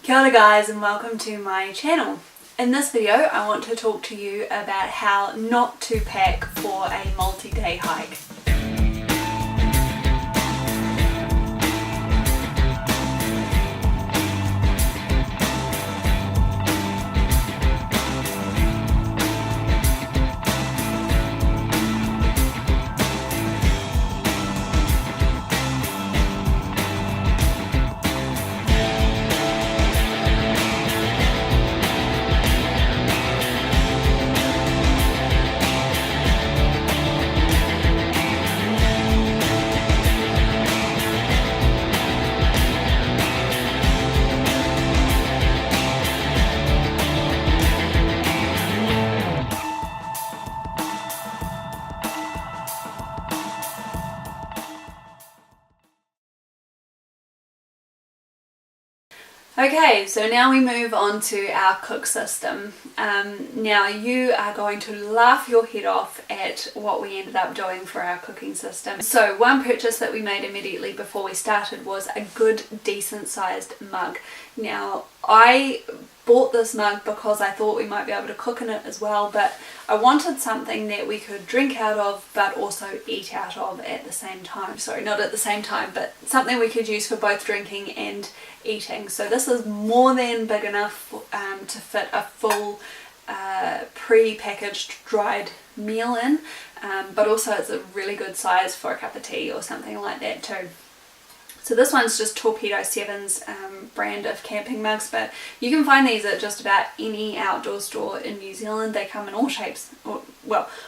Kia ora guys and welcome to my channel. In this video I want to talk to you about how not to pack for a multi-day hike. Okay, so now we move on to our cook system. Now you are going to laugh your head off at what we ended up doing for our cooking system. So one purchase that we made immediately before we started was a good decent sized mug. Now I bought this mug because I thought we might be able to cook in it as well, but I wanted something that we could drink out of but also eat out of at the same time. Sorry, not at the same time, but something we could use for both drinking and eating. So this is more than big enough to fit a full pre-packaged dried meal in, but also it's a really good size for a cup of tea or something like that too. So this one's just Torpedo 7's brand of camping mugs, but you can find these at just about any outdoor store in New Zealand. They come in all shapes,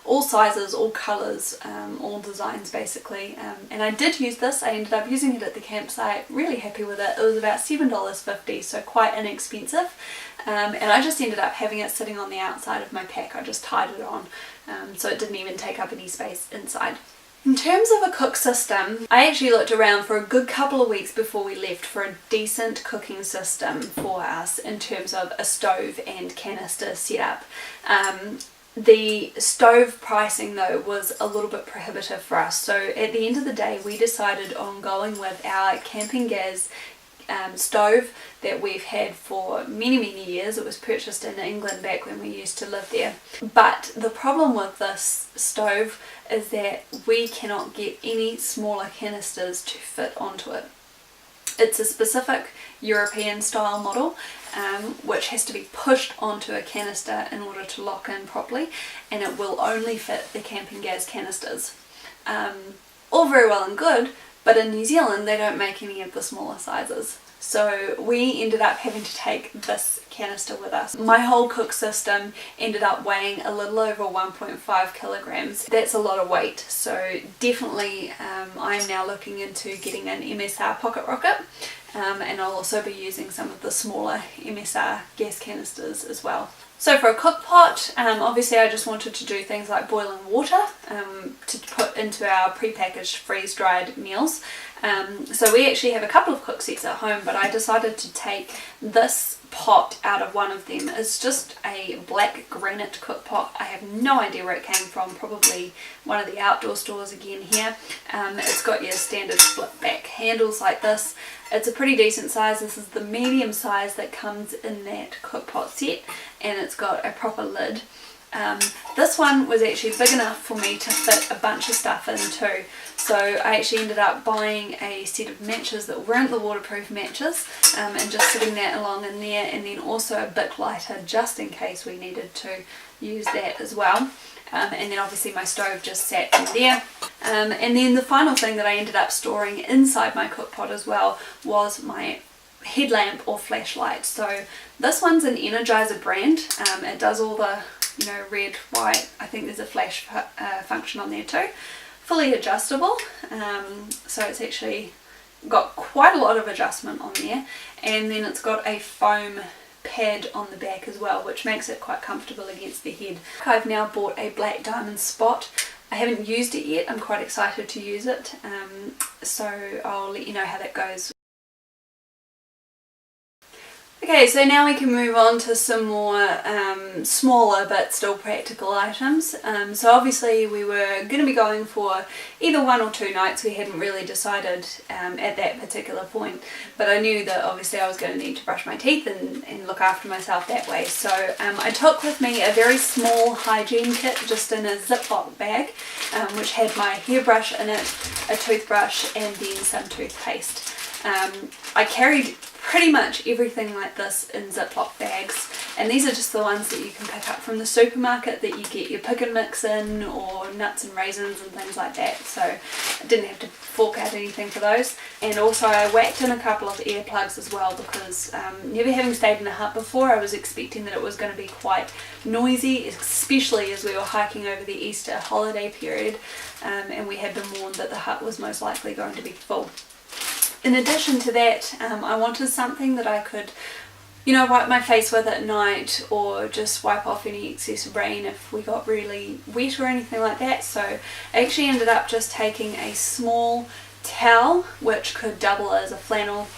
all sizes, all colours, all designs basically. And I did use this. I ended up using it at the campsite, really happy with it. It was about $7.50, so quite inexpensive. And I just ended up having it sitting on the outside of my pack. I just tied it on, so it didn't even take up any space inside. In terms of a cook system, I actually looked around for a good couple of weeks before we left for a decent cooking system for us in terms of a stove and canister setup. The stove pricing though was a little bit prohibitive for us, so at the end of the day we decided on going with our camping gas stove that we've had for many years. It was purchased in England back when we used to live there. But the problem with this stove is that we cannot get any smaller canisters to fit onto it. It's a specific European style model which has to be pushed onto a canister in order to lock in properly, and it will only fit the camping gas canisters. All very well and good, but in New Zealand they don't make any of the smaller sizes. So we ended up having to take this canister with us. My whole cook system ended up weighing a little over 1.5 kilograms. That's a lot of weight, so definitely I'm now looking into getting an MSR pocket rocket, and I'll also be using some of the smaller MSR gas canisters as well. So for a cook pot, obviously I just wanted to do things like boiling water to put into our pre-packaged freeze-dried meals. So we actually have a couple of cook sets at home, but I decided to take this pot out of one of them. It's just a black granite cook pot. I have no idea where it came from, probably one of the outdoor stores again here. It's got your standard split back handles like this. It's a pretty decent size. This is the medium size that comes in that cook pot set, and it's got a proper lid. This one was actually big enough for me to fit a bunch of stuff in too. So I actually ended up buying a set of matches that weren't the waterproof matches, and just sitting that along in there, and then also a Bic lighter just in case we needed to use that as well. And then obviously my stove just sat in there. And then the final thing that I ended up storing inside my cook pot as well was my headlamp or flashlight. So this one's an Energizer brand. It does all the red, white, I think there's a flash function on there too. Fully adjustable, so it's actually got quite a lot of adjustment on there, and then it's got a foam pad on the back as well, which makes it quite comfortable against the head. I've now bought a black diamond spot. I haven't used it yet. I'm quite excited to use it, so I'll let you know how that goes. Okay, so now we can move on to some more smaller but still practical items. So obviously we were going to be going for either 1 or 2 nights. We hadn't really decided at that particular point, but I knew that obviously I was going to need to brush my teeth and look after myself that way. So I took with me a very small hygiene kit just in a Ziploc bag, which had my hairbrush in it, a toothbrush and then some toothpaste. I carried pretty much everything like this in Ziploc bags, and these are just the ones that you can pick up from the supermarket that you get your pick and mix in, or nuts and raisins and things like that, so I didn't have to fork out anything for those. And also I whacked in a couple of earplugs as well, because never having stayed in a hut before, I was expecting that it was going to be quite noisy, especially as we were hiking over the Easter holiday period, and we had been warned that the hut was most likely going to be full. In addition to that, I wanted something that I could, wipe my face with at night, or just wipe off any excess rain if we got really wet or anything like that. So I actually ended up just taking a small towel which could double as a flannel.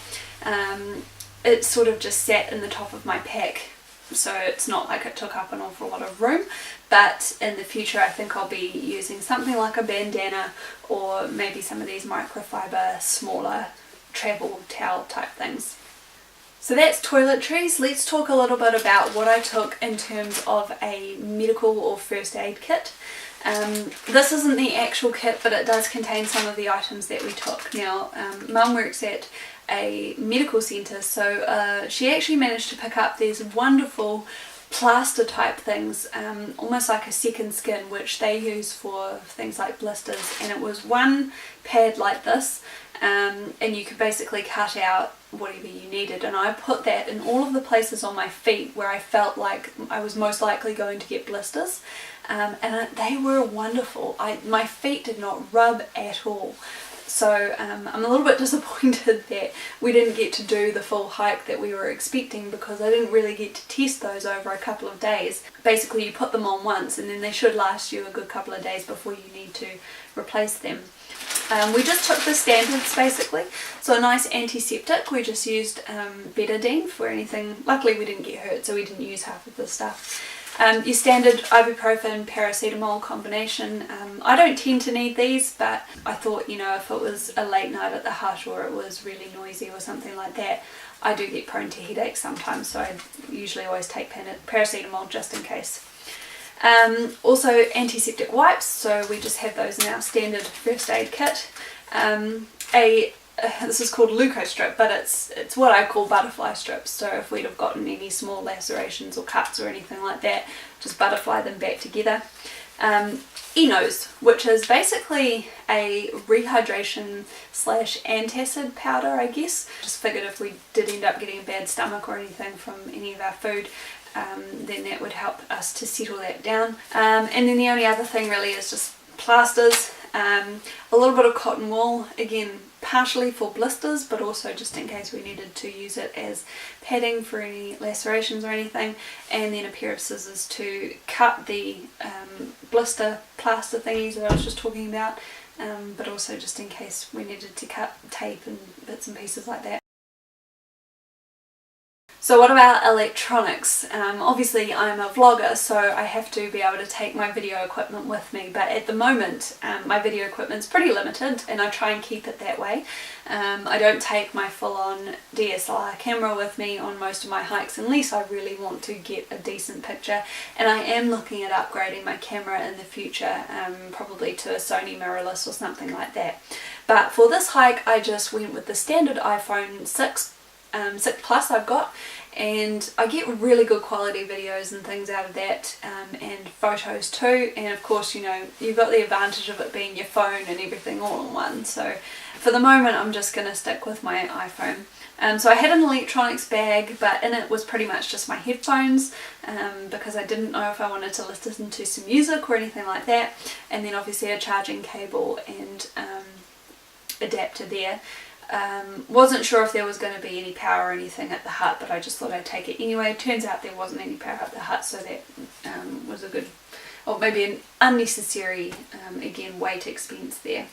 It sort of just sat in the top of my pack, so it's not like it took up an awful lot of room, but in the future I think I'll be using something like a bandana, or maybe some of these microfiber smaller travel towel type things. So that's toiletries. Let's talk a little bit about what I took in terms of a medical or first aid kit. This isn't the actual kit, but it does contain some of the items that we took. Now, Mum works at a medical centre, so she actually managed to pick up these wonderful plaster type things, almost like a second skin, which they use for things like blisters, and it was one pad like this, and you could basically cut out whatever you needed, and I put that in all of the places on my feet where I felt like I was most likely going to get blisters, and they were wonderful. My feet did not rub at all. So I'm a little bit disappointed that we didn't get to do the full hike that we were expecting, because I didn't really get to test those over a couple of days. Basically you put them on once and then they should last you a good couple of days before you need to replace them. We just took the standards basically, so a nice antiseptic. We just used betadine for anything. Luckily we didn't get hurt, so we didn't use half of the stuff. Your standard ibuprofen paracetamol combination. I don't tend to need these, but I thought, if it was a late night at the hut or it was really noisy or something like that, I do get prone to headaches sometimes, so I usually always take paracetamol just in case. Also antiseptic wipes, so we just have those in our standard first aid kit. This is called leukostrip, but it's what I call butterfly strips, so if we'd have gotten any small lacerations or cuts or anything like that, just butterfly them back together. Enos, which is basically a rehydration / antacid powder, I guess. Just figured if we did end up getting a bad stomach or anything from any of our food, then that would help us to settle that down. And then the only other thing really is just plasters, a little bit of cotton wool, again partially for blisters, but also just in case we needed to use it as padding for any lacerations or anything, and then a pair of scissors to cut the blister plaster thingies that I was just talking about, but also just in case we needed to cut tape and bits and pieces like that. So what about electronics? Obviously I'm a vlogger, so I have to be able to take my video equipment with me, but at the moment my video equipment's pretty limited and I try and keep it that way. I don't take my full-on DSLR camera with me on most of my hikes unless I really want to get a decent picture, and I am looking at upgrading my camera in the future, probably to a Sony mirrorless or something like that. But for this hike I just went with the standard iPhone 6 Plus I've got, and I get really good quality videos and things out of that, and photos too, and of course you've got the advantage of it being your phone and everything all in one, so for the moment I'm just going to stick with my iPhone. So I had an electronics bag, but in it was pretty much just my headphones, because I didn't know if I wanted to listen to some music or anything like that, and then obviously a charging cable and adapter there. Wasn't sure if there was going to be any power or anything at the hut, but I just thought I'd take it anyway. Turns out there wasn't any power at the hut, so that was a good, or maybe an unnecessary, again, weight expense there.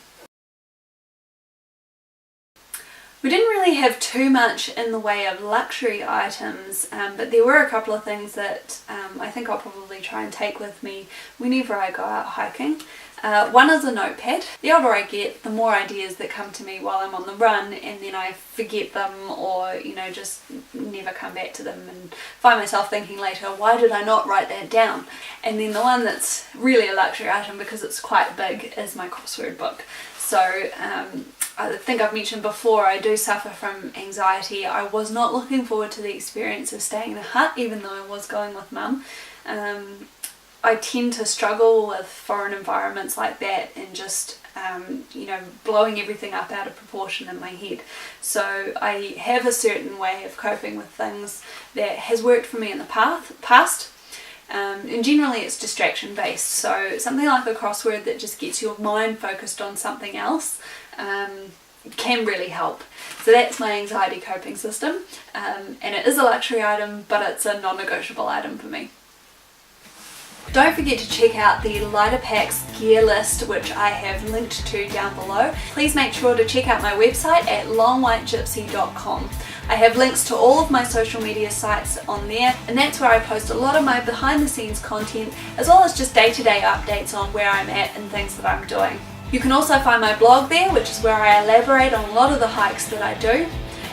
We didn't really have too much in the way of luxury items, but there were a couple of things that I think I'll probably try and take with me whenever I go out hiking. One is a notepad. The older I get, the more ideas that come to me while I'm on the run, and then I forget them, or just never come back to them and find myself thinking later, why did I not write that down? And then the one that's really a luxury item because it's quite big is my crossword book. So I think I've mentioned before, I do suffer from anxiety. I was not looking forward to the experience of staying in a hut, even though I was going with Mum. I tend to struggle with foreign environments like that and just, blowing everything up out of proportion in my head. So I have a certain way of coping with things that has worked for me in the past. And generally it's distraction based, so something like a crossword that just gets your mind focused on something else can really help. So that's my anxiety coping system, and it is a luxury item, but it's a non-negotiable item for me. Don't forget to check out the Lighter Packs gear list, which I have linked to down below. Please make sure to check out my website at longwhitegypsy.com. I have links to all of my social media sites on there, and that's where I post a lot of my behind the scenes content, as well as just day-to-day updates on where I'm at and things that I'm doing. You can also find my blog there, which is where I elaborate on a lot of the hikes that I do,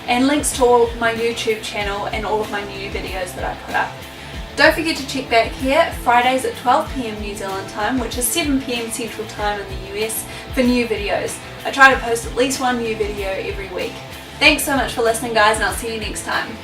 and links to all of my YouTube channel and all of my new videos that I put up. Don't forget to check back here Fridays at 12 PM New Zealand time, which is 7 PM Central Time in the US, for new videos. I try to post at least one new video every week. Thanks so much for listening, guys, and I'll see you next time.